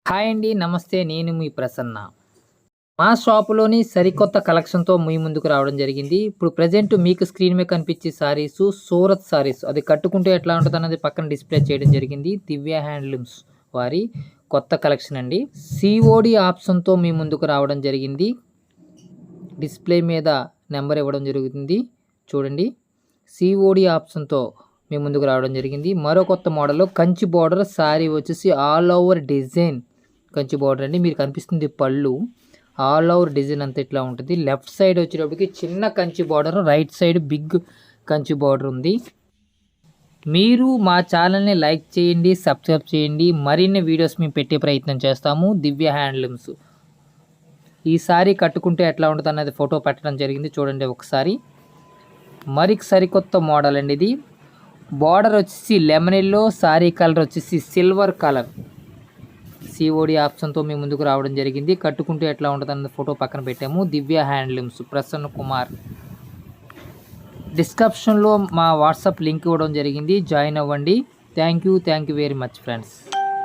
Hi అండి. నమస్తే. నేను మీ ప్రసన్న. మా షాపులోని సరికొత్త కలెక్షన్‌తో మీ ముందుకు రావడం జరిగింది. ఇప్పుడు ప్రెజెంట్ మీకు స్క్రీన్ మీద కనిపించే సారీసు సూరత్ సారీస్. అది కట్టుకుంటే ఎట్లా ఉంటదన్నది పక్కన డిస్‌ప్లే చేయడం జరిగింది. దివ్య హ్యాండ్లూమ్స్ వారి కొత్త కలెక్షన్ అండి. సీఓడీ ఆప్షన్‌తో మీ ముందుకు రావడం జరిగింది. డిస్‌ప్లే మీద నెంబర్ ఇవ్వడం జరుగుతుంది. చూడండి. సీఓడీ ఆప్షన్‌తో మీ ముందుకు రావడం జరిగింది. మరో కొత్త మోడల్‌లో కంచి బోర్డర్ సారీ వచ్చేసి all over design Kanchi border అండి. మీరు కనిపిస్తుంది పళ్ళు. ఆల్ ఓవర్ డిజైన్ అంతా ఇట్లా ఉంటుంది. లెఫ్ట్ సైడ్ వచ్చేటప్పటికి చిన్న కంచి బోర్డర్, రైట్ సైడ్ బిగ్ కంచి బోర్డర్ ఉంది. మీరు మా ఛానల్ని లైక్ చేయండి, సబ్స్క్రైబ్ చేయండి. మరిన్ని వీడియోస్ మేము పెట్టే ప్రయత్నం చేస్తాము. దివ్య హ్యాండ్లూమ్స్. ఈ సారీ కట్టుకుంటే ఎట్లా ఉంటుంది అన్నది ఫోటో పెట్టడం జరిగింది. చూడండి ఒకసారి. మరి సరికొత్త మోడల్ అండి ఇది. బార్డర్ వచ్చేసి లెమన్ ఎల్లో, సారీ కలర్ వచ్చేసి సిల్వర్ కలర్. సిఓడి ఆప్షన్తో మీ ముందుకు రావడం జరిగింది. కట్టుకుంటే ఎట్లా ఉంటుంది అన్నది ఫోటో పక్కన పెట్టాము. దివ్య హ్యాండ్లూమ్స్ ప్రసన్న కుమార్. డిస్క్రిప్షన్లో మా వాట్సాప్ లింక్ ఇవ్వడం జరిగింది. జాయిన్ అవ్వండి. Thank you very much friends.